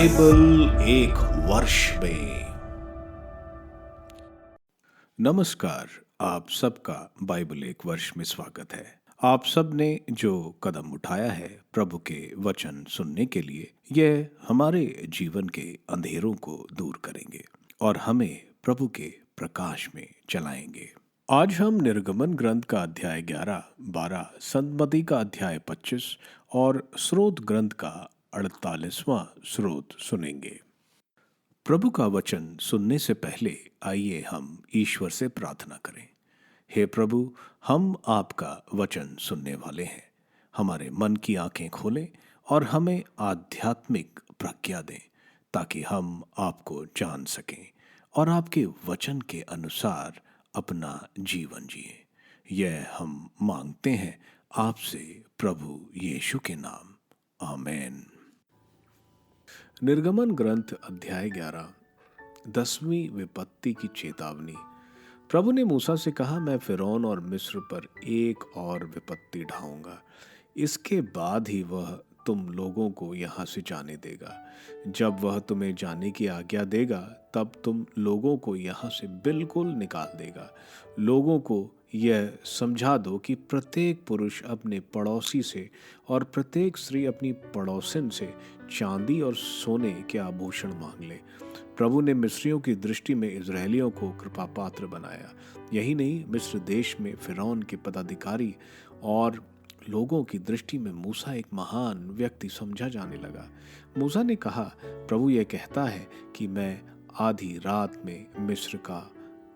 Bible एक वर्ष में। नमस्कार, आप सबका बाइबल एक वर्ष में स्वागत है। आप सब ने जो कदम उठाया है प्रभु के वचन सुनने के लिए, यह हमारे जीवन के अंधेरों को दूर करेंगे और हमें प्रभु के प्रकाश में चलाएंगे। आज हम निर्गमन ग्रंथ का अध्याय 11, 12, संतमती का अध्याय 25 और स्रोत ग्रंथ का 48वां स्रोत सुनेंगे। प्रभु का वचन सुनने से पहले आइए हम ईश्वर से प्रार्थना करें। हे प्रभु, हम आपका वचन सुनने वाले हैं। हमारे मन की आंखें खोलें और हमें आध्यात्मिक प्रज्ञा दें ताकि हम आपको जान सकें और आपके वचन के अनुसार अपना जीवन जिए। यह हम मांगते हैं आपसे प्रभु यीशु के नाम, आमीन। निर्गमन ग्रंथ अध्याय 11, 10वीं विपत्ति की चेतावनी। प्रभु ने मूसा से कहा, मैं फिरौन और मिस्र पर एक और विपत्ति ढाऊंगा। इसके बाद ही वह तुम लोगों को यहाँ से जाने देगा। जब वह तुम्हें जाने की आज्ञा देगा तब तुम लोगों को यहाँ से बिल्कुल निकाल देगा। लोगों को यह समझा दो कि प्रत्येक पुरुष अपने पड़ोसी से और प्रत्येक स्त्री अपनी पड़ोसिन से चांदी और सोने के आभूषण मांग ले। प्रभु ने मिस्रियों की दृष्टि में इजरायलियों को कृपा पात्र बनाया। यही नहीं, मिस्र देश में फिरौन के पदाधिकारी और लोगों की दृष्टि में मूसा एक महान व्यक्ति समझा जाने लगा। मूसा ने कहा, प्रभु यह कहता है कि मैं आधी रात में मिस्र का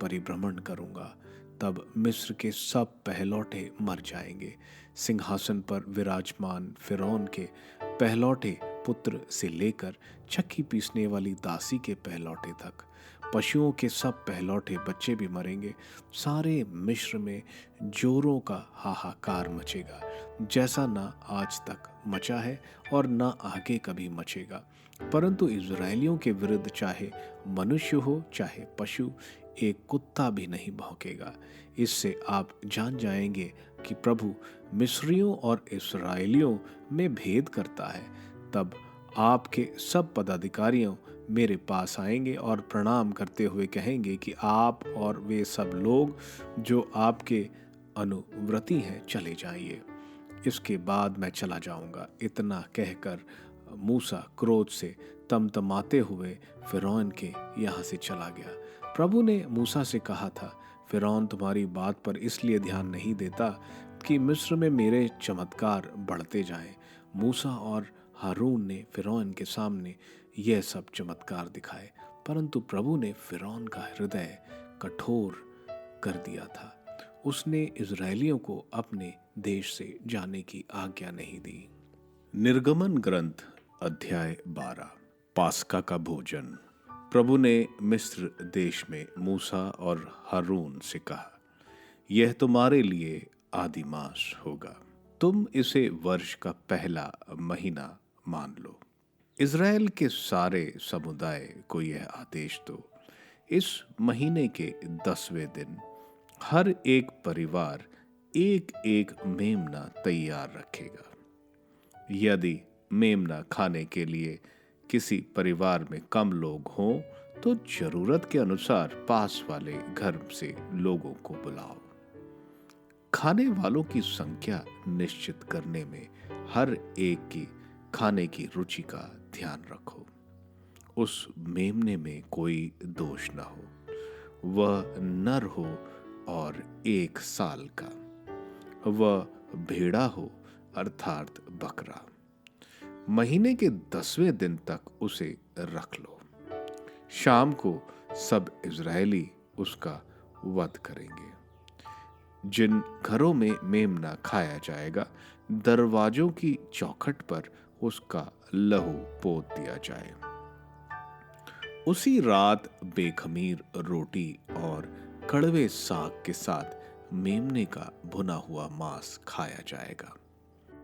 परिभ्रमण करूंगा। तब मिस्र के सब पहलौठे मर जाएंगे। सिंहासन पर विराजमान फिरौन के पहलौठे पुत्र से लेकर चक्की पीसने वाली दासी के पहलौठे तक, पशुओं के सब पहलौठे बच्चे भी मरेंगे। सारे मिस्र में जोरों का हाहाकार मचेगा, जैसा ना आज तक मचा है और ना आगे कभी मचेगा। परंतु इजरायलियों के विरुद्ध चाहे मनुष्य हो चाहे पशु, एक कुत्ता भी नहीं भौंकेगा। इससे आप जान जाएंगे कि प्रभु मिस्रियों और इस्राएलियों में भेद करता है। तब आपके सब पदाधिकारियों मेरे पास आएंगे और प्रणाम करते हुए कहेंगे कि आप और वे सब लोग जो आपके अनुव्रती हैं चले जाइए। इसके बाद मैं चला जाऊंगा। इतना कहकर मूसा क्रोध से तमतमाते हुए फिरौन के यहाँ से चला गया। प्रभु ने मूसा से कहा था, फिरौन तुम्हारी बात पर इसलिए ध्यान नहीं देता कि मिस्र में मेरे चमत्कार बढ़ते जाएं। मूसा और हारून ने फिरौन के सामने यह सब चमत्कार दिखाए, परंतु प्रभु ने फिरौन का हृदय कठोर कर दिया था। उसने इजरायलियों को अपने देश से जाने की आज्ञा नहीं दी। निर्गमन ग्रंथ अध्याय 12, पास्का का भोजन। प्रभु ने मिस्र देश में मूसा और हारून से कहा, यह तुम्हारे लिए आदि मास होगा। तुम इसे वर्ष का पहला महीना मान लो। इज़राइल के सारे समुदाय को यह आदेश दो, इस महीने के 10वें दिन हर एक परिवार एक एक मेमना तैयार रखेगा। यदि मेमना खाने के लिए किसी परिवार में कम लोग हों तो जरूरत के अनुसार पास वाले घर से लोगों को बुलाओ। खाने वालों की संख्या निश्चित करने में हर एक की खाने की रुचि का ध्यान रखो। उस मेमने में कोई दोष न हो, वह नर हो और 1 साल का, वह भेड़ा हो अर्थात बकरा। महीने के 10वें दिन तक उसे रख लो। शाम को सब इजरायली उसका वध करेंगे। जिन घरों में मेमना खाया जाएगा, दरवाजों की चौखट पर उसका लहू पोत दिया जाए। उसी रात बेखमीर रोटी और कड़वे साग के साथ मेमने का भुना हुआ मांस खाया जाएगा।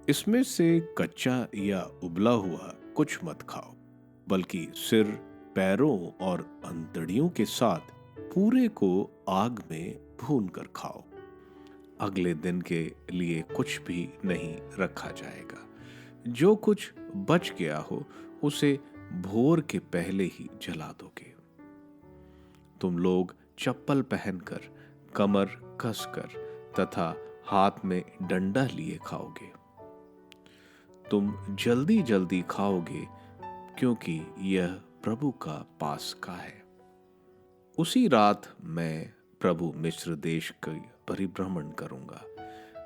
इसमें से कच्चा या उबला हुआ कुछ मत खाओ, बल्कि सिर, पैरों और अंतड़ियों के साथ पूरे को आग में भून कर खाओ। अगले दिन के लिए कुछ भी नहीं रखा जाएगा। जो कुछ बच गया हो उसे भोर के पहले ही जला दोगे। तुम लोग चप्पल पहनकर, कमर कसकर तथा हाथ में डंडा लिए खाओगे। तुम जल्दी जल्दी खाओगे, क्योंकि यह प्रभु का पास्का है। उसी रात मैं प्रभु मिस्र देश का परिभ्रमण करूंगा।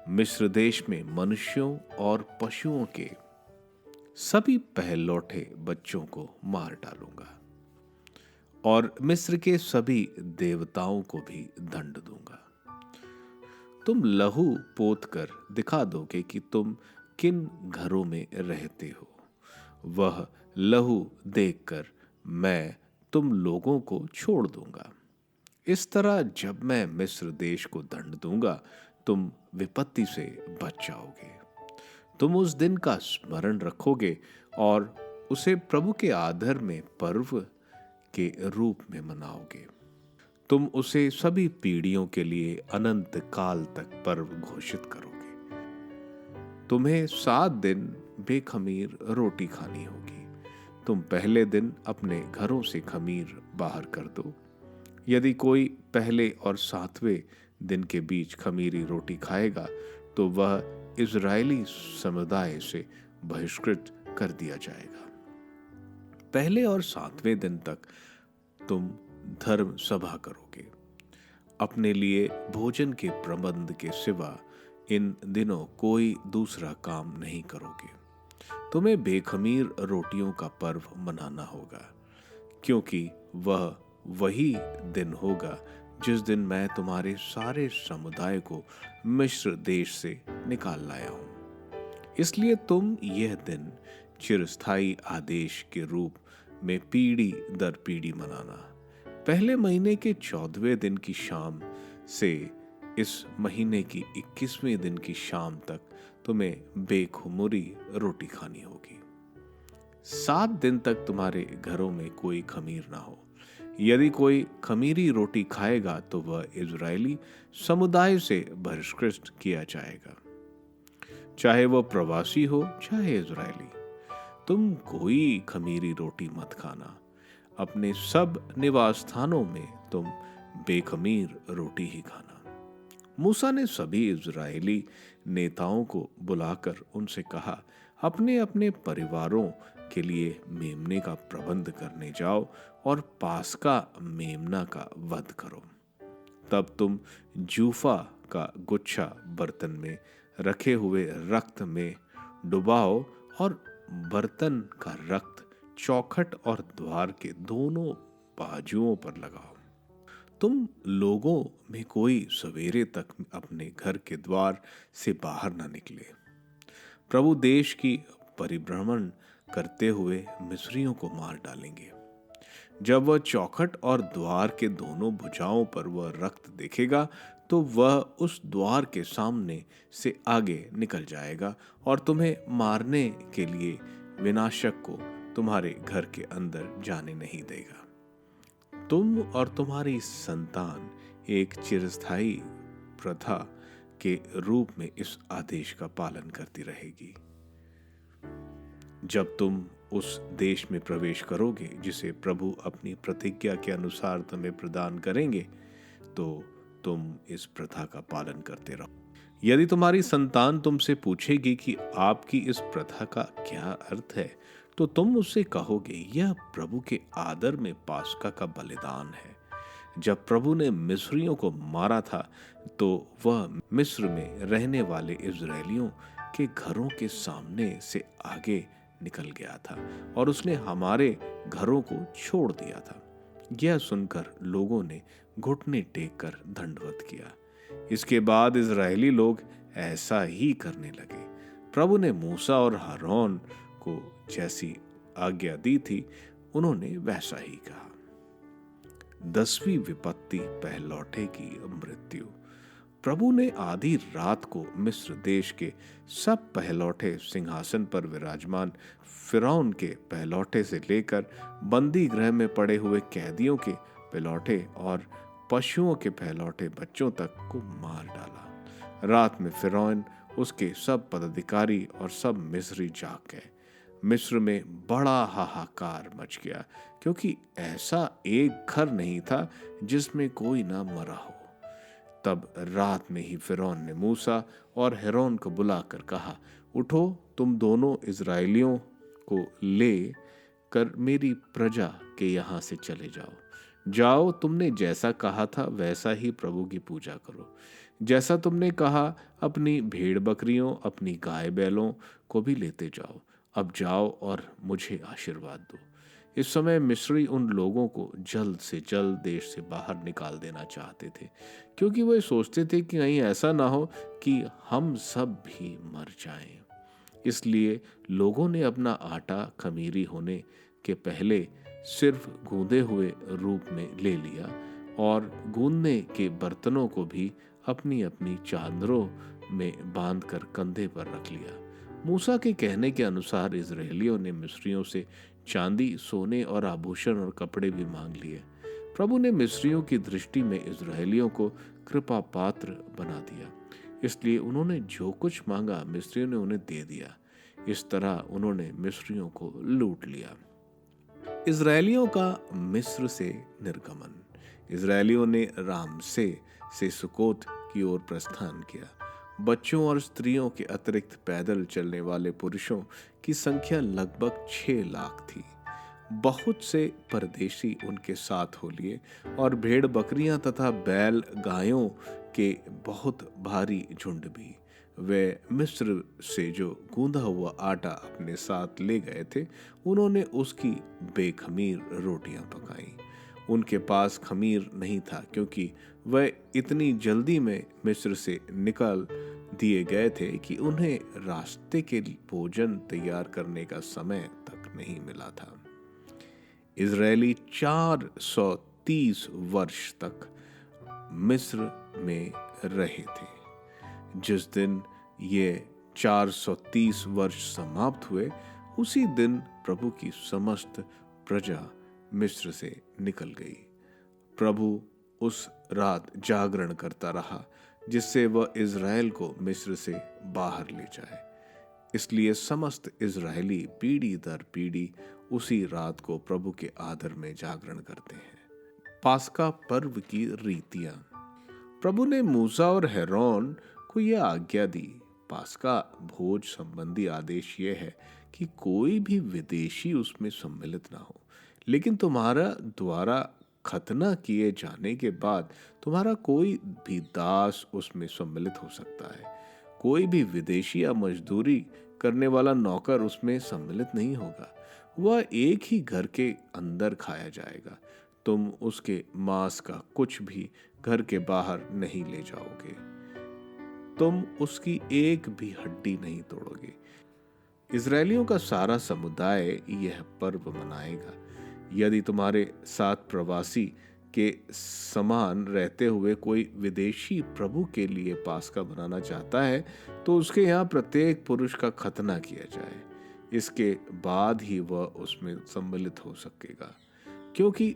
मिस्र देश में मनुष्यों और पशुओं के सभी पहलौठे बच्चों को मार डालूंगा और मिस्र के सभी देवताओं को भी दंड दूंगा। तुम लहू पोत कर दिखा दोगे कि तुम किन घरों में रहते हो। वह लहू देखकर मैं तुम लोगों को छोड़ दूंगा। इस तरह जब मैं मिस्र देश को दंड दूंगा, तुम विपत्ति से बच जाओगे। तुम उस दिन का स्मरण रखोगे और उसे प्रभु के आदर में पर्व के रूप में मनाओगे। तुम उसे सभी पीढ़ियों के लिए अनंत काल तक पर्व घोषित करोगे। तुम्हें 7 दिन बेखमीर रोटी खानी होगी। तुम पहले दिन अपने घरों से खमीर बाहर कर दो। यदि कोई पहले और 7वें दिन के बीच खमीरी रोटी खाएगा, तो वह इजरायली समुदाय से बहिष्कृत कर दिया जाएगा। पहले और 7वें दिन तक तुम धर्म सभा करोगे। अपने लिए भोजन के प्रबंध के सिवा इन दिनों कोई दूसरा काम नहीं करोगे। तुम्हें बेखमीर रोटियों का पर्व मनाना होगा, क्योंकि वह वही दिन होगा जिस दिन मैं तुम्हारे सारे समुदाय को मिस्र देश से निकाल लाया हूं। इसलिए तुम यह दिन चिरस्थायी आदेश के रूप में पीढ़ी दर पीढ़ी मनाना। पहले महीने के 14वें दिन की शाम से इस महीने की 21वें दिन की शाम तक तुम्हें बेखुमुरी रोटी खानी होगी। 7 दिन तक तुम्हारे घरों में कोई खमीर ना हो। यदि कोई खमीरी रोटी खाएगा, तो वह इजरायली समुदाय से बहिष्कृत किया जाएगा, चाहे वह प्रवासी हो चाहे इजरायली। तुम कोई खमीरी रोटी मत खाना। अपने सब निवास स्थानों में तुम बेखमीर रोटी ही खाना। मूसा ने सभी इजरायली नेताओं को बुलाकर उनसे कहा, अपने अपने परिवारों के लिए मेमने का प्रबंध करने जाओ और पास्का मेमना का वध करो। तब तुम जूफा का गुच्छा बर्तन में रखे हुए रक्त में डुबाओ और बर्तन का रक्त चौखट और द्वार के दोनों बाजुओं पर लगाओ। तुम लोगों में कोई सवेरे तक अपने घर के द्वार से बाहर न निकले। प्रभु देश की परिभ्रमण करते हुए मिस्रियों को मार डालेंगे। जब वह चौखट और द्वार के दोनों भुजाओं पर वह रक्त देखेगा, तो वह उस द्वार के सामने से आगे निकल जाएगा और तुम्हें मारने के लिए विनाशक को तुम्हारे घर के अंदर जाने नहीं देगा। तुम और तुम्हारी संतान एक चिरस्थायी प्रथा के रूप में इस आदेश का पालन करती रहेगी। जब तुम उस देश में प्रवेश करोगे जिसे प्रभु अपनी प्रतिज्ञा के अनुसार तुम्हें प्रदान करेंगे, तो तुम इस प्रथा का पालन करते रहो। यदि तुम्हारी संतान तुमसे पूछेगी कि आपकी इस प्रथा का क्या अर्थ है, तो तुम उससे कहोगे, यह प्रभु के आदर में पास्का का बलिदान है। जब प्रभु ने मिस्रियों को मारा था, तो वह मिस्र में रहने वाले इजरायलियों के घरों के सामने से आगे निकल गया था और उसने हमारे घरों को छोड़ दिया था। यह सुनकर लोगों ने घुटने टेक कर दंडवत किया। इसके बाद इजरायली लोग ऐसा ही करने लगे। प्रभु ने मूसा और हारून को जैसी आज्ञा दी थी, उन्होंने वैसा ही कहा। 10वीं विपत्ति, पहलौठे की मृत्यु। प्रभु ने आधी रात को मिस्र देश के सब पहलौठे, सिंहासन पर विराजमान फिरौन के पहलौठे से लेकर बंदी गृह में पड़े हुए कैदियों के पहलौठे और पशुओं के पहलौठे बच्चों तक को मार डाला। रात में फिरौन, उसके सब पदाधिकारी और सब मिस्री जाग गए। मिस्र में बड़ा हाहाकार मच गया, क्योंकि ऐसा एक घर नहीं था जिसमें कोई ना मरा हो। तब रात में ही फिरौन ने मूसा और हेरोन को बुलाकर कहा, उठो, तुम दोनों इज़राइलियों को ले कर मेरी प्रजा के यहाँ से चले जाओ। जाओ, तुमने जैसा कहा था वैसा ही प्रभु की पूजा करो। जैसा तुमने कहा, अपनी भेड़ बकरियों, अपनी गाय बैलों को भी लेते जाओ। अब जाओ और मुझे आशीर्वाद दो। इस समय मिस्री उन लोगों को जल्द से जल्द देश से बाहर निकाल देना चाहते थे, क्योंकि वे सोचते थे कि कहीं ऐसा ना हो कि हम सब भी मर जाएं। इसलिए लोगों ने अपना आटा खमीरी होने के पहले सिर्फ गूंदे हुए रूप में ले लिया और गूंदने के बर्तनों को भी अपनी अपनी चादरों में बांधकर कंधे पर रख लिया। मूसा के कहने के अनुसार इजरायलियों ने मिस्रियों से चांदी, सोने और आभूषण और कपड़े भी मांग लिए। प्रभु ने मिस्रियों की दृष्टि में इजरायलियों को कृपा पात्र बना दिया, इसलिए उन्होंने जो कुछ मांगा मिस्रियों ने उन्हें दे दिया। इस तरह उन्होंने मिस्रियों को लूट लिया। इजरायलियों का मिस्र से निर्गमन। इजरायलियों ने रामसे से सुकोत की ओर प्रस्थान किया। बच्चों और स्त्रियों के अतिरिक्त पैदल चलने वाले पुरुषों की संख्या लगभग 6 लाख थी। बहुत से परदेशी उनके साथ हो लिए और भेड़ बकरियां तथा बैल गायों के बहुत भारी झुंड भी। वे मिस्र से जो गूंदा हुआ आटा अपने साथ ले गए थे, उन्होंने उसकी बेखमीर रोटियां पकाई। उनके पास खमीर नहीं था, क्योंकि वह इतनी जल्दी में मिस्र से निकल दिए गए थे कि उन्हें रास्ते के भोजन तैयार करने का समय तक नहीं मिला था। इजरायली 430 वर्ष तक मिस्र में रहे थे। जिस दिन ये 430 वर्ष समाप्त हुए, उसी दिन प्रभु की समस्त प्रजा मिस्र से निकल गई। प्रभु उस रात जागरण करता रहा, जिससे वह इज़राइल को मिस्र से बाहर ले जाए। इसलिए समस्त इज़राइली पीढ़ी दर पीढ़ी उसी रात को प्रभु के आदर में जागरण करते हैं। पास्का पर्व की रीतियां। प्रभु ने मूसा और हेरोन को यह आज्ञा दी। पास्का भोज संबंधी आदेश यह है कि कोई भी विदेशी उसमें सम्मिलित ना हो, लेकिन तुम्हारा द्वारा खतना किए जाने के बाद तुम्हारा कोई भी दास उसमें सम्मिलित हो सकता है। कोई भी विदेशी या मजदूरी करने वाला नौकर उसमें सम्मिलित नहीं होगा। वह एक ही घर के अंदर खाया जाएगा। तुम उसके मांस का कुछ भी घर के बाहर नहीं ले जाओगे। तुम उसकी एक भी हड्डी नहीं तोड़ोगे। इजरायलियों का सारा समुदाय यह पर्व मनाएगा। यदि तुम्हारे साथ प्रवासी के समान रहते हुए कोई विदेशी प्रभु के लिए पास्का बनाना चाहता है, तो उसके यहाँ प्रत्येक पुरुष का खतना किया जाए। इसके बाद ही वह उसमें सम्मिलित हो सकेगा, क्योंकि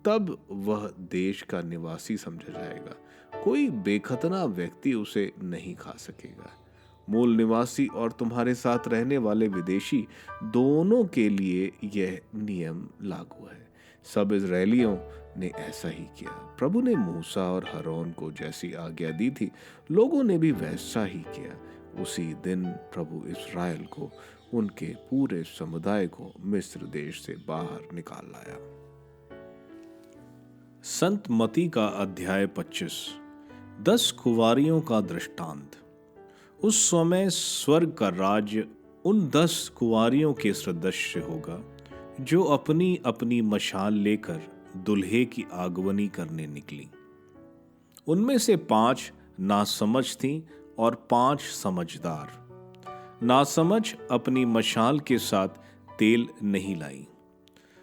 तब वह देश का निवासी समझा जाएगा। कोई बेखतना व्यक्ति उसे नहीं खा सकेगा। मूल निवासी और तुम्हारे साथ रहने वाले विदेशी दोनों के लिए यह नियम लागू है। सब इजरायलियों ने ऐसा ही किया। प्रभु ने मूसा और हरोन को जैसी आज्ञा दी थी, लोगों ने भी वैसा ही किया। उसी दिन प्रभु इस्राएल को, उनके पूरे समुदाय को मिस्र देश से बाहर निकाल लाया। संत मती का अध्याय 25। 10 कुंवारियों का दृष्टांत। उस समय स्वर्ग का राज्य उन 10 कुंवारियों के सदृश होगा, जो अपनी अपनी मशाल लेकर दुल्हे की आगमनी करने निकली। उनमें से 5 नासमझ थीं और 5 समझदार। नासमझ अपनी मशाल के साथ तेल नहीं लाई।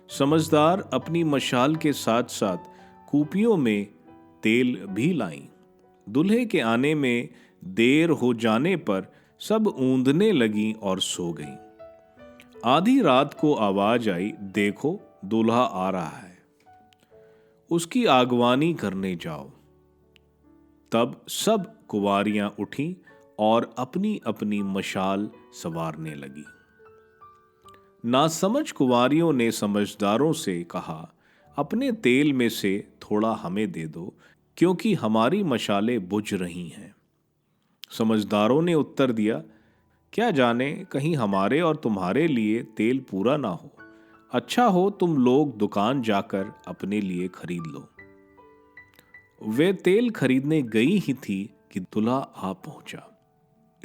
समझदार अपनी मशाल के साथ साथ कूपियों में तेल भी लाईं। दूल्हे के आने में देर हो जाने पर सब ऊंधने लगीं और सो गईं। आधी रात को आवाज आई, देखो दूल्हा आ रहा है, उसकी आगवानी करने जाओ। तब सब कुंवारियां उठीं और अपनी अपनी मशाल संवारने लगी। नासमझ कुंवारियों ने समझदारों से कहा, अपने तेल में से थोड़ा हमें दे दो, क्योंकि हमारी मशालें बुझ रही हैं। समझदारों ने उत्तर दिया, क्या जाने कहीं हमारे और तुम्हारे लिए तेल पूरा ना हो। अच्छा हो तुम लोग दुकान जाकर अपने लिए खरीद लो। वे तेल खरीदने गई ही थी कि दूल्हा आ पहुंचा।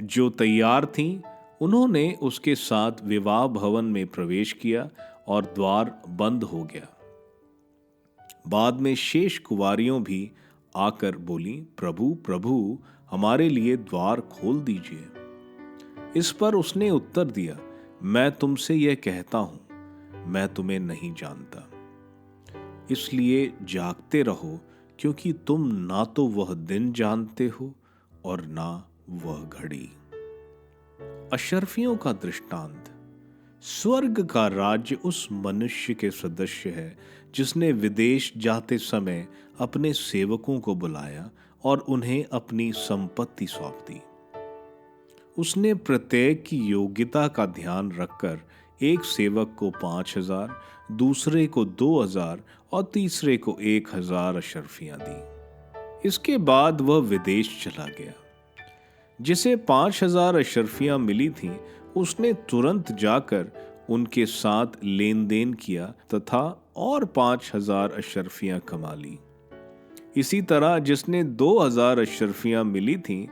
जो तैयार थीं उन्होंने उसके साथ विवाह भवन में प्रवेश किया और द्वार बंद हो गया। बाद में शेष कुंवारियों भी आकर बोली, प्रभु प्रभु, हमारे लिए द्वार खोल दीजिए। इस पर उसने उत्तर दिया, मैं तुमसे यह कहता हूं, मैं तुम्हें नहीं जानता। इसलिए जागते रहो, क्योंकि तुम ना तो वह दिन जानते हो और ना वह घड़ी। अशर्फियों का दृष्टांत। स्वर्ग का राज्य उस मनुष्य के सदृश है जिसने विदेश जाते समय अपने सेवकों को बुलाया और उन्हें अपनी संपत्ति सौंप दी। उसने प्रत्येक की योग्यता का ध्यान रखकर एक सेवक को 5,000, दूसरे को 2,000 और तीसरे को 1,000 अशर्फियां दी। इसके बाद वह विदेश चला गया। जिसे 5,000 अशर्फियां मिली थीं, उसने तुरंत जाकर उनके साथ लेन देन किया तथा और 5,000 अशर्फियां कमा ली। इसी तरह जिसने 2,000 अशर्फियां मिली थीं,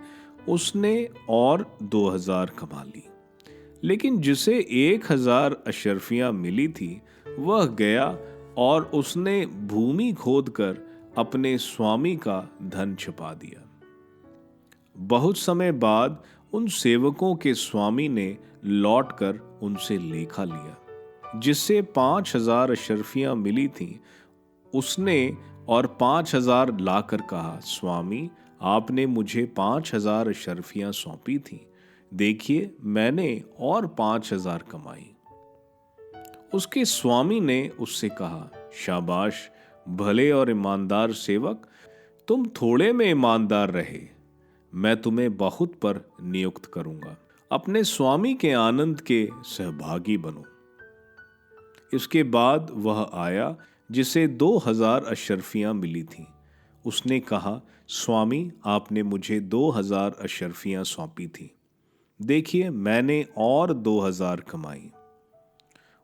उसने और 2,000 कमा ली। लेकिन जिसे 1,000 अशर्फियां मिली थी, वह गया और उसने भूमि खोदकर अपने स्वामी का धन छिपा दिया। बहुत समय बाद उन सेवकों के स्वामी ने लौटकर उनसे लेखा लिया। जिससे 5,000 अशर्फियां मिली थीं, उसने और 5,000 लाकर कहा, स्वामी, आपने मुझे 5,000 अशर्फियां सौंपी थीं। देखिए, मैंने और 5,000 कमाई। उसके स्वामी ने उससे कहा, शाबाश, भले और ईमानदार सेवक, तुम थोड़े में ईमानदार रहे, मैं तुम्हें बहुत पर नियुक्त करूंगा। अपने स्वामी के आनंद के सहभागी बनो। इसके बाद वह आया जिसे 2,000 अशर्फियां मिली थीं। उसने कहा, स्वामी, आपने मुझे 2,000 अशर्फियां सौंपी थीं। देखिए, मैंने और 2,000 कमाई।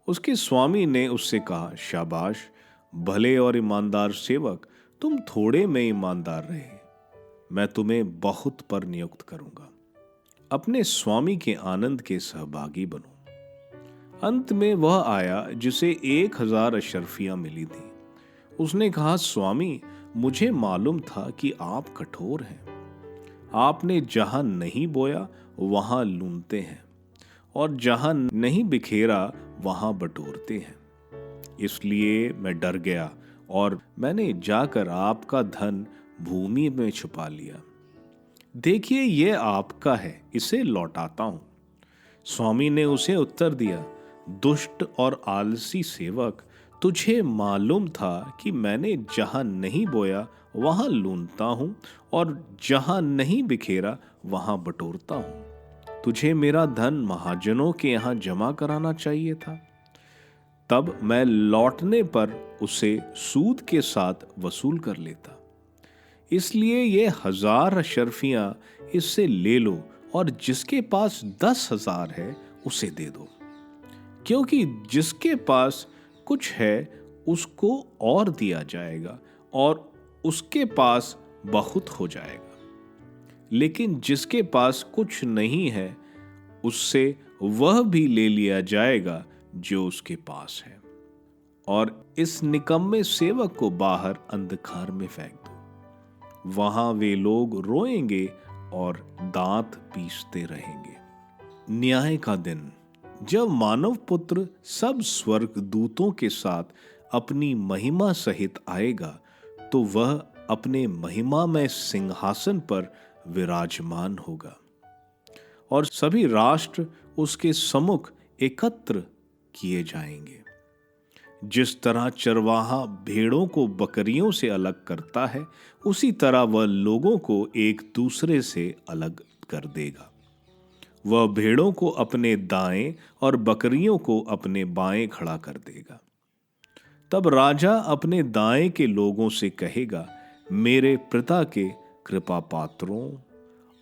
उसके स्वामी ने उससे कहा, शाबाश, भले और ईमानदार सेवक, तुम थोड़े में ईमानदार रहे, मैं तुम्हें बहुत पर नियुक्त करूंगा। अपने स्वामी के आनंद के सहभागी बनो। अंत में वह आया जिसे 1,000 अशर्फियां मिली थी। उसने कहा, स्वामी, मुझे मालूम था कि आप कठोर हैं। आपने जहां नहीं बोया वहां लूनते हैं और जहां नहीं बिखेरा वहां बटोरते हैं। इसलिए मैं डर गया और मैंने जाकर आपका धन भूमि में छुपा लिया। देखिए, यह आपका है, इसे लौटाता हूं। स्वामी ने उसे उत्तर दिया, दुष्ट और आलसी सेवक, तुझे मालूम था कि मैंने जहां नहीं बोया वहां लूनता हूं और जहां नहीं बिखेरा वहां बटोरता हूं। तुझे मेरा धन महाजनों के यहां जमा कराना चाहिए था। तब मैं लौटने पर उसे सूद के साथ वसूल कर लेता। इसलिए ये 1,000 अशर्फियां इससे ले लो और जिसके पास 10,000 है उसे दे दो, क्योंकि जिसके पास कुछ है उसको और दिया जाएगा और उसके पास बहुत हो जाएगा। लेकिन जिसके पास कुछ नहीं है, उससे वह भी ले लिया जाएगा जो उसके पास है। और इस निकम्मे सेवक को बाहर अंधकार में फेंक दो। वहां वे लोग रोएंगे और दांत पीसते रहेंगे। न्याय का दिन, जब मानव पुत्र सब स्वर्ग दूतों के साथ अपनी महिमा सहित आएगा, तो वह अपने महिमामय सिंहासन पर विराजमान होगा और सभी राष्ट्र उसके सम्मुख एकत्र किए जाएंगे। जिस तरह चरवाहा भेड़ों को बकरियों से अलग करता है, उसी तरह वह लोगों को एक दूसरे से अलग कर देगा। वह भेड़ों को अपने दाएं और बकरियों को अपने बाएं खड़ा कर देगा। तब राजा अपने दाएं के लोगों से कहेगा, मेरे पिता के कृपा पात्रों,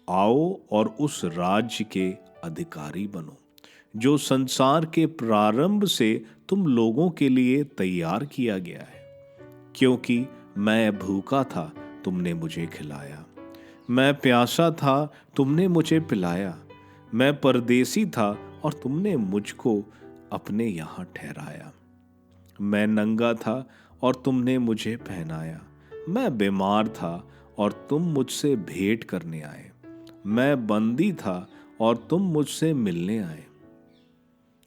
आओ और उस राज्य के अधिकारी बनो जो संसार के प्रारंभ से तुम लोगों के लिए तैयार किया गया है। क्योंकि मैं भूखा था, तुमने मुझे खिलाया, मैं प्यासा था, तुमने मुझे पिलाया, मैं परदेसी था और तुमने मुझको अपने यहाँ ठहराया, मैं नंगा था और तुमने मुझे पहनाया, मैं बीमार था और तुम मुझसे भेंट करने आए, मैं बंदी था और तुम मुझसे मिलने आए।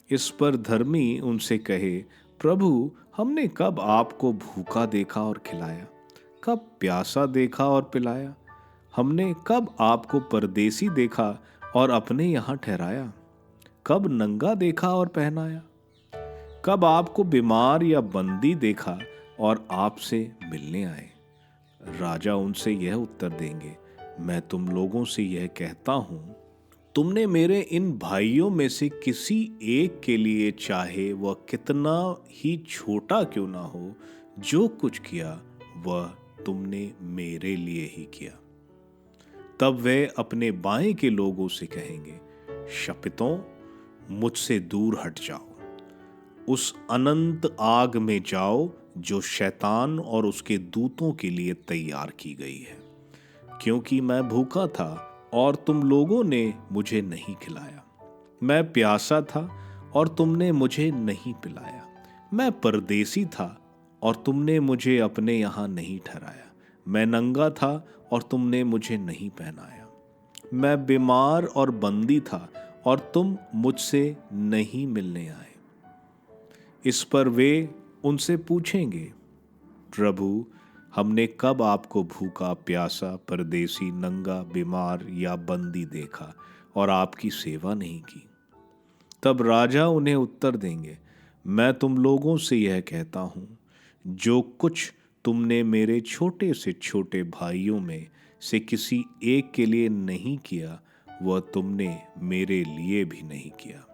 इस पर धर्मी उनसे कहे, प्रभु, हमने कब आपको भूखा देखा और खिलाया, कब प्यासा देखा और पिलाया? हमने कब आपको परदेसी देखा और अपने यहाँ ठहराया, कब नंगा देखा और पहनाया? कब आपको बीमार या बंदी देखा और आपसे मिलने आए? राजा उनसे यह उत्तर देंगे, मैं तुम लोगों से यह कहता हूं, तुमने मेरे इन भाइयों में से किसी एक के लिए, चाहे वह कितना ही छोटा क्यों ना हो, जो कुछ किया वह तुमने मेरे लिए ही किया। तब वे अपने बाएं के लोगों से कहेंगे, शपितों, मुझसे दूर हट जाओ, उस अनंत आग में जाओ जो शैतान और उसके दूतों के लिए तैयार की गई है। क्योंकि मैं भूखा था और तुम लोगों ने मुझे नहीं खिलाया, मैं प्यासा था और तुमने मुझे नहीं पिलाया, मैं परदेसी था और तुमने मुझे अपने यहाँ नहीं ठहराया, मैं नंगा था और तुमने मुझे नहीं पहनाया, मैं बीमार और बंदी था और तुम मुझसे नहीं मिलने आए। इस पर वे उनसे पूछेंगे, प्रभु, हमने कब आपको भूखा, प्यासा, परदेसी, नंगा, बीमार या बंदी देखा और आपकी सेवा नहीं की? तब राजा उन्हें उत्तर देंगे, मैं तुम लोगों से यह कहता हूं, जो कुछ तुमने मेरे छोटे से छोटे भाइयों में से किसी एक के लिए नहीं किया, वह तुमने मेरे लिए भी नहीं किया।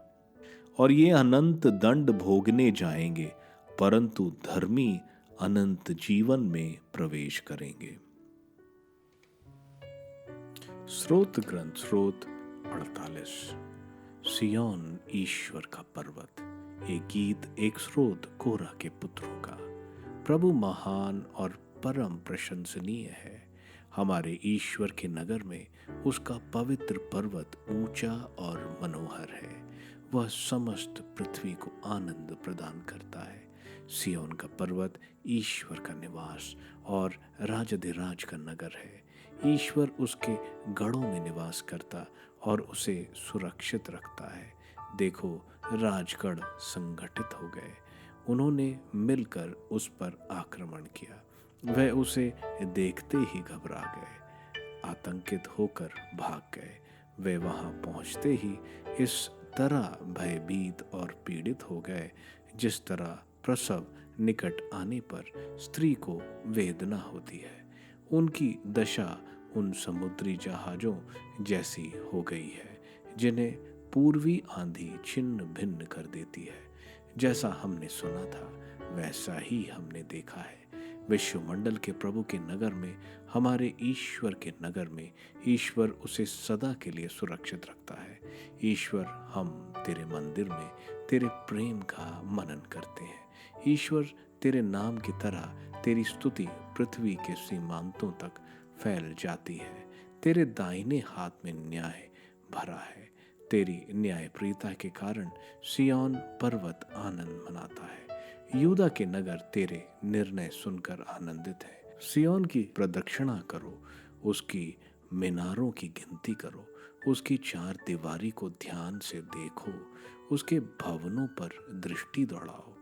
और ये अनंत दंड भोगने जाएंगे, परंतु धर्मी अनंत जीवन में प्रवेश करेंगे। स्रोत ग्रंथ स्रोत 48। सिय्योन ईश्वर का पर्वत, एक गीत, एक स्रोत कोरह के पुत्रों का। प्रभु महान और परम प्रशंसनीय है। हमारे ईश्वर के नगर में उसका पवित्र पर्वत ऊंचा और मनोहर है। वह समस्त पृथ्वी को आनंद प्रदान करता है। सिय्योन का पर्वत ईश्वर का निवास और राजाधिराज का नगर है। ईश्वर उसके गढ़ों में निवास करता और उसे सुरक्षित रखता है। देखो, राजगढ़ संगठित हो गए, उन्होंने मिलकर उस पर आक्रमण किया। वह उसे देखते ही घबरा गए, आतंकित होकर भाग गए। वे वहां पहुंचते ही इस तरह भयभीत और पीड़ित हो गए, जिस तरह प्रसव निकट आने पर स्त्री को वेदना होती है। उनकी दशा उन समुद्री जहाजों जैसी हो गई है, जिन्हें पूर्वी आंधी छिन्न भिन्न कर देती है। जैसा हमने सुना था, वैसा ही हमने देखा है। विश्वमंडल के प्रभु के नगर में, हमारे ईश्वर के नगर में, ईश्वर उसे सदा के लिए सुरक्षित रखता है। ईश्वर, हम तेरे मंदिर में तेरे प्रेम का मनन करते हैं। ईश्वर, तेरे नाम की तरह तेरी स्तुति पृथ्वी के सीमांतों तक फैल जाती है। तेरे दाहिने हाथ में न्याय भरा है। तेरी न्यायप्रियता के कारण सिय्योन पर्वत आनंद मनाता है। यहूदा के नगर तेरे निर्णय सुनकर आनंदित है। सिय्योन की प्रदक्षिणा करो, उसकी मीनारों की गिनती करो, उसकी चार दीवारी को ध्यान से देखो, उसके भवनों पर दृष्टि दौड़ाओ,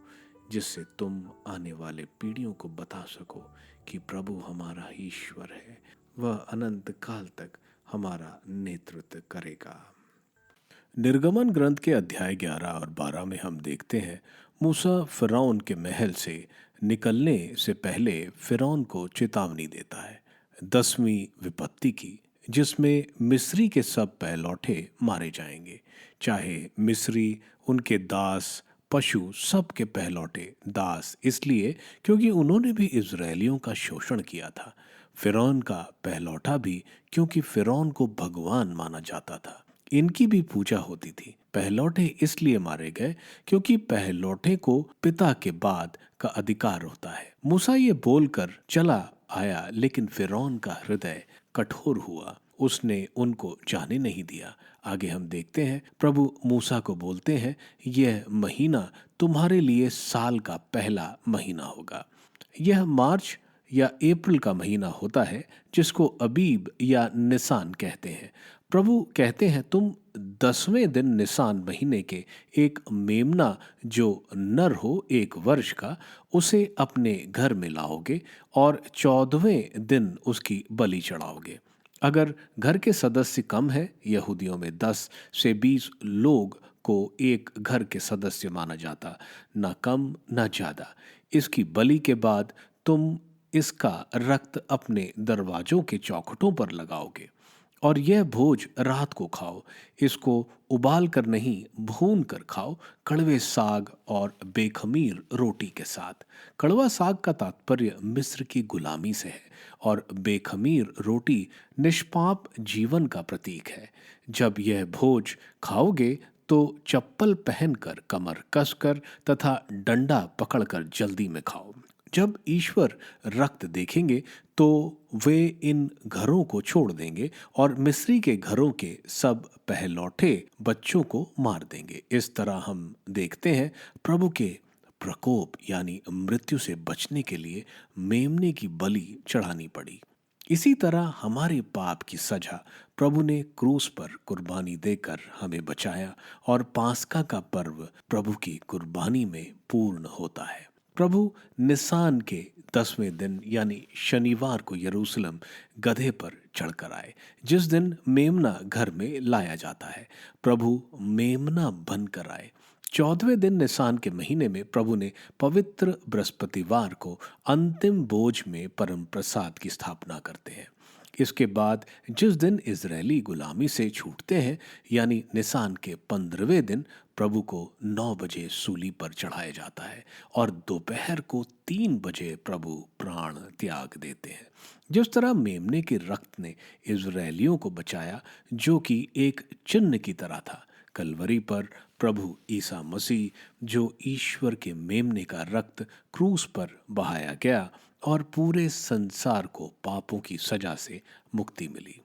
जिससे तुम आने वाले पीढ़ियों को बता सको कि प्रभु हमारा ईश्वर है। वह अनंत काल तक हमारा नेतृत्व करेगा। निर्गमन ग्रंथ के अध्याय 11 और 12 में हम देखते हैं, मूसा फिरौन के महल से निकलने से पहले फिरौन को चेतावनी देता है 10वीं विपत्ति की, जिसमें मिस्री के सब पहलौठे मारे जाएंगे, चाहे मिस्री, उनके दास, पशु, सब के पहलौठे। दास इसलिए क्योंकि उन्होंने भी इजरायलियों का शोषण किया था। फिरौन का पहलौठा भी क्योंकि फिरौन को भगवान माना जाता था। इनकी भी पूजा होती थी। पहलौठे इसलिए मारे गए क्योंकि पहलौठे को पिता के बाद का अधिकार होता है। मूसा ये बोलकर चला आया, लेकिन फिरौन का हृदय कठोर हुआ, उसने उनको जाने नहीं दिया। आगे हम देखते हैं, प्रभु मूसा को बोलते हैं, यह महीना तुम्हारे लिए साल का पहला महीना होगा। यह मार्च या अप्रैल का महीना होता है, जिसको अबीब या निसान कहते हैं। प्रभु कहते हैं, तुम 10वें दिन निसान महीने के एक मेमना जो नर हो 1 वर्ष का, उसे अपने घर में लाओगे और 14वें दिन उसकी बलि चढ़ाओगे। अगर घर के सदस्य कम है, यहूदियों में 10 से 20 लोग को एक घर के सदस्य माना जाता, ना कम ना ज्यादा। इसकी बलि के बाद तुम इसका रक्त अपने दरवाजों के चौखटों पर लगाओगे और यह भोज रात को खाओ। इसको उबाल कर नहीं, भून कर खाओ, कड़वे साग और बेखमीर रोटी के साथ। कड़वा साग का तात्पर्य मिस्र की गुलामी से है और बेखमीर रोटी निष्पाप जीवन का प्रतीक है। जब यह भोज खाओगे तो चप्पल पहनकर, कमर कसकर तथा डंडा पकड़कर जल्दी में खाओ। जब ईश्वर रक्त देखेंगे तो वे इन घरों को छोड़ देंगे और मिस्री के घरों के सब पहलौठे बच्चों को मार देंगे। इस तरह हम देखते हैं, प्रभु के प्रकोप यानी मृत्यु से बचने के लिए मेमने की बलि चढ़ानी पड़ी। इसी तरह हमारे पाप की सजा प्रभु ने क्रूस पर कुर्बानी देकर हमें बचाया और पास्का का पर्व प्रभु की कुर्बानी में पूर्ण होता है। प्रभु निसान के 10वें दिन यानी शनिवार को यरूशलेम गधे पर चढ़कर आए, जिस दिन मेमना घर में लाया जाता है। प्रभु मेमना बनकर आए। 14वें दिन निसान के महीने में प्रभु ने पवित्र बृहस्पतिवार को अंतिम बोझ में परम प्रसाद की स्थापना करते हैं। इसके बाद जिस दिन इजरायली गुलामी से छूटते हैं, यानी निसान के 15वें दिन, प्रभु को 9 बजे सूली पर चढ़ाया जाता है और दोपहर को 3 बजे प्रभु प्राण त्याग देते हैं। जिस तरह मेमने के रक्त ने इजरायलियों को बचाया, जो कि एक चिन्ह की तरह था, कलवरी पर प्रभु ईसा मसीह, जो ईश्वर के मेमने का रक्त क्रूस पर बहाया गया और पूरे संसार को पापों की सजा से मुक्ति मिली।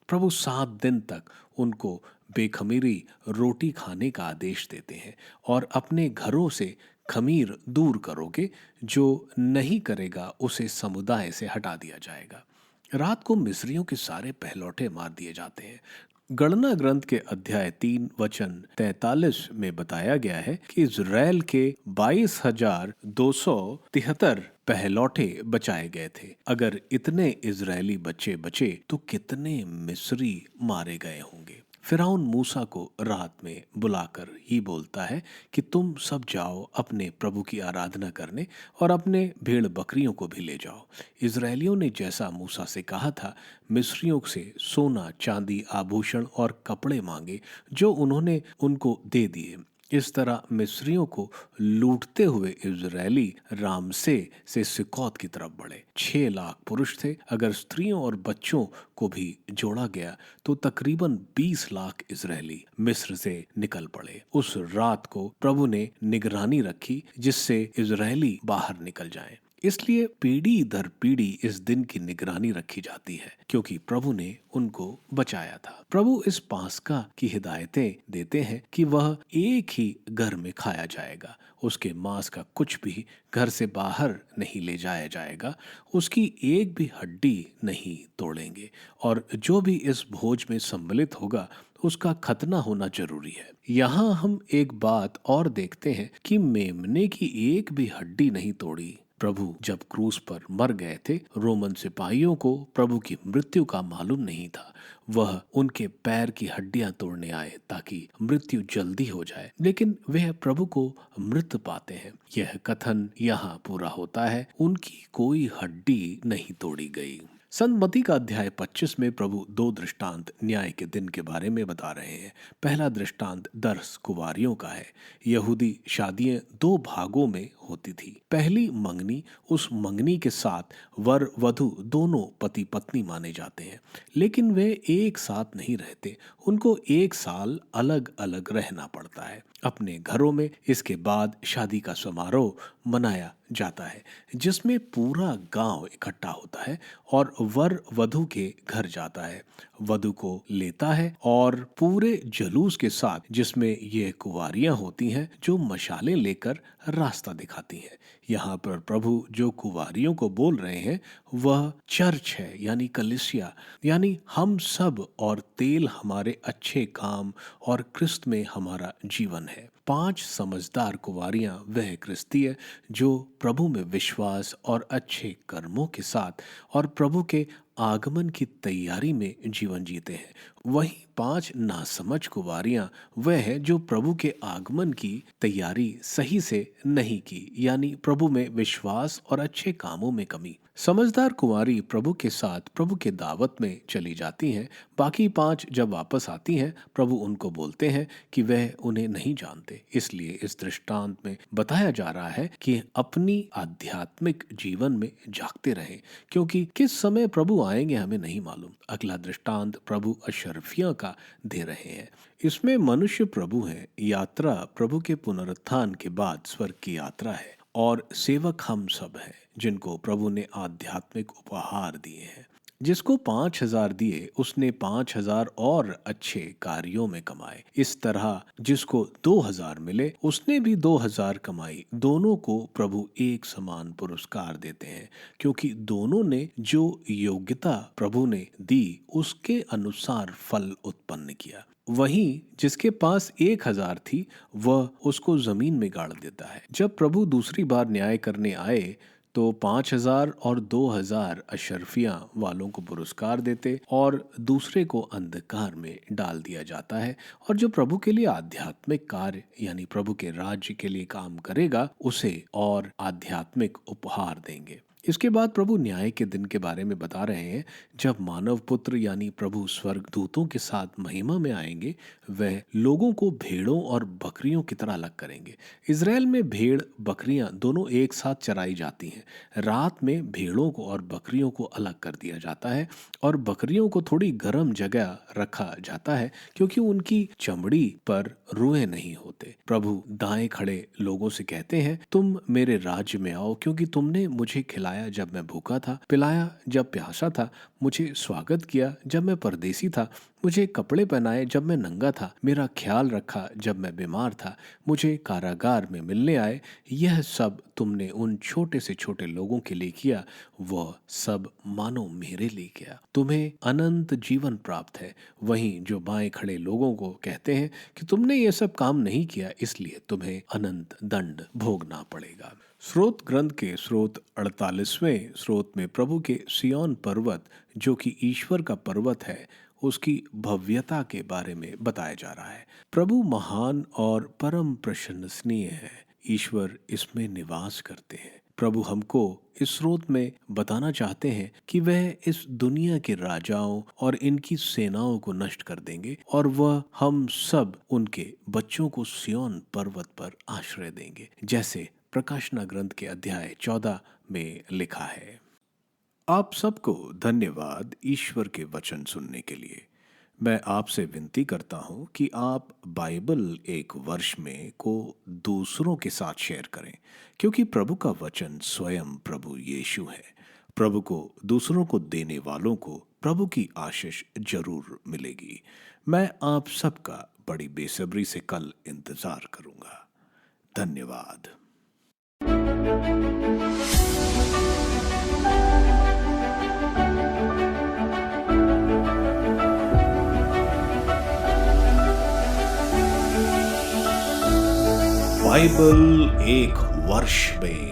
प्रभु 7 दिन तक उनको बेखमीरी रोटी खाने का आदेश देते हैं और अपने घरों से खमीर दूर करोगे, जो नहीं करेगा उसे समुदाय से हटा दिया जाएगा। रात को मिस्रियों के सारे पहलौठे मार दिए जाते हैं। गणना ग्रंथ के अध्याय 3 वचन 43 में बताया गया है कि इजराइल के 22,273 पहलौठे बचाए गए थे। अगर इतने इजरायली बच्चे बचे तो कितने मिस्री मारे गए होंगे। फिरौन मूसा को रात में बुलाकर ही बोलता है कि तुम सब जाओ अपने प्रभु की आराधना करने और अपने भेड़ बकरियों को भी ले जाओ। इजरायलियों ने जैसा मूसा से कहा था, मिस्रियों से सोना, चांदी, आभूषण और कपड़े मांगे, जो उन्होंने उनको दे दिए। इस तरह मिस्रियों को लूटते हुए इजरायली रामसे से सिकोत की तरफ बढ़े। 6 लाख पुरुष थे। अगर स्त्रियों और बच्चों को भी जोड़ा गया तो तकरीबन 20 लाख इजरायली मिस्र से निकल पड़े। उस रात को प्रभु ने निगरानी रखी जिससे इजरायली बाहर निकल जाएं। इसलिए पीढ़ी दर पीढ़ी इस दिन की निगरानी रखी जाती है, क्योंकि प्रभु ने उनको बचाया था। प्रभु इस पास्का की हिदायतें देते हैं कि वह एक ही घर में खाया जाएगा, उसके मांस का कुछ भी घर से बाहर नहीं ले जाया जाएगा, उसकी एक भी हड्डी नहीं तोड़ेंगे और जो भी इस भोज में सम्मिलित होगा उसका खतना होना जरूरी है। यहाँ हम एक बात और देखते हैं कि मेमने की एक भी हड्डी नहीं तोड़ी। प्रभु जब क्रूस पर मर गए थे, रोमन सिपाहियों को प्रभु की मृत्यु का मालूम नहीं था। वह उनके पैर की हड्डियां तोड़ने आए ताकि मृत्यु जल्दी हो जाए, लेकिन वह प्रभु को मृत पाते हैं। यह कथन यहाँ पूरा होता है, उनकी कोई हड्डी नहीं तोड़ी गई। संत का अध्याय 25 में प्रभु दो दृष्टांत न्याय के दिन के बारे में बता रहे हैं। पहला दृष्टांत दरस कुंवारियों का है। यहूदी शादियां दो भागों में होती थी। पहली मंगनी, उस मंगनी के साथ वर वधु दोनों पति पत्नी माने जाते हैं, लेकिन वे एक साथ नहीं रहते। उनको 1 साल अलग अलग रहना पड़ता है अपने घरों में। इसके बाद शादी का समारोह मनाया जाता है, जिसमें पूरा गांव इकट्ठा होता है और वर वधु के घर जाता है, वधु को लेता है और पूरे जुलूस के साथ, जिसमें ये कुंवारियां होती हैं जो मशालें लेकर रास्ता दिखाती हैं। यहाँ पर प्रभु जो कुंवारियों को बोल रहे हैं वह चर्च है, यानी कलीसिया, यानी हम सब, और तेल हमारे अच्छे काम और क्रिस्त में हमारा जीवन है। 5 समझदार कुंवारियां वह क्रिस्तीय जो प्रभु में विश्वास और अच्छे कर्मों के साथ और प्रभु के आगमन की तैयारी में जीवन जीते हैं। वहीं 5 नासमझ कुंवारियां वह है जो प्रभु के आगमन की तैयारी सही से नहीं की, यानी प्रभु में विश्वास और अच्छे कामों में कमी। समझदार कुंवारी प्रभु के साथ प्रभु के दावत में चली जाती हैं। बाकी 5 जब वापस आती हैं, प्रभु उनको बोलते हैं कि वह उन्हें नहीं जानते। इसलिए इस दृष्टांत में बताया जा रहा है कि अपनी आध्यात्मिक जीवन में जागते रहें, क्योंकि किस समय प्रभु आएंगे हमें नहीं मालूम। अगला दृष्टांत प्रभु अशरफिया का दे रहे हैं। इसमें मनुष्य प्रभु हैं। यात्रा प्रभु के पुनरुत्थान के बाद स्वर्ग की यात्रा है और सेवक हम सब हैं, जिनको प्रभु ने आध्यात्मिक उपहार दिए हैं। जिसको 5,000 दिए उसने 5,000 और अच्छे कार्यों में कमाए। इस तरह जिसको 2,000 मिले उसने भी 2,000 कमाई। दोनों को प्रभु एक समान पुरस्कार देते हैं, क्योंकि दोनों ने जो योग्यता प्रभु ने दी उसके अनुसार फल उत्पन्न किया। वहीं जिसके पास 1,000 थी वह उसको जमीन में गाड़ देता है। जब प्रभु दूसरी बार न्याय करने आए तो 5,000 और 2,000 अशरफियां वालों को पुरस्कार देते और दूसरे को अंधकार में डाल दिया जाता है। और जो प्रभु के लिए आध्यात्मिक कार्य यानी प्रभु के राज्य के लिए काम करेगा उसे और आध्यात्मिक उपहार देंगे। इसके बाद प्रभु न्याय के दिन के बारे में बता रहे हैं, जब मानव पुत्र यानी प्रभु स्वर्ग दूतों के साथ महिमा में आएंगे, वह लोगों को भेड़ों और बकरियों की तरह अलग करेंगे। इज़राइल में भेड़ बकरियां दोनों एक साथ चराई जाती हैं। रात में भेड़ों को और बकरियों को अलग कर दिया जाता है और बकरियों को थोड़ी गर्म जगह रखा जाता है, क्योंकि उनकी चमड़ी पर रुएं नहीं होते। प्रभु दाएं खड़े लोगों से कहते हैं, तुम मेरे राज्य में आओ, क्योंकि तुमने मुझे खिलाया जब मैं भूखा था, पिलाया जब प्यासा था, मुझे स्वागत किया जब मैं परदेसी था, मुझे कपड़े पहनाए जब मैं नंगा था, मेरा ख्याल रखा जब मैं बीमार था, मुझे कारागार में मिलने आए। यह सब तुमने उन छोटे से छोटे लोगों के लिए किया, वह सब मानो मेरे लिए किया। तुम्हें अनंत जीवन प्राप्त है। वहीं जो बाएं खड़े लोगों को कहते हैं कि तुमने ये सब काम नहीं किया, इसलिए तुम्हें अनंत दंड भोगना पड़ेगा। स्रोत ग्रंथ के स्रोत 48वें स्रोत में प्रभु के सिय्योन पर्वत, जो कि ईश्वर का पर्वत है, उसकी भव्यता के बारे में बताया जा रहा है। प्रभु महान और परम प्रशंसनीय है। ईश्वर इसमें निवास करते हैं। प्रभु हमको इस स्रोत में बताना चाहते हैं कि वह इस दुनिया के राजाओं और इनकी सेनाओं को नष्ट कर देंगे और वह हम सब उनके बच्चों को सिय्योन पर्वत पर आश्रय देंगे, जैसे प्रकाशना ग्रंथ के अध्याय 14 में लिखा है। आप सबको धन्यवाद ईश्वर के वचन सुनने के लिए। मैं आपसे विनती करता हूं कि आप बाइबल एक वर्ष में को दूसरों के साथ शेयर करें, क्योंकि प्रभु का वचन स्वयं प्रभु यीशु है। प्रभु को दूसरों को देने वालों को प्रभु की आशीष जरूर मिलेगी। मैं आप सबका बड़ी बेसब्री से कल इंतजार करूंगा। धन्यवाद। बाइबल एक वर्ष में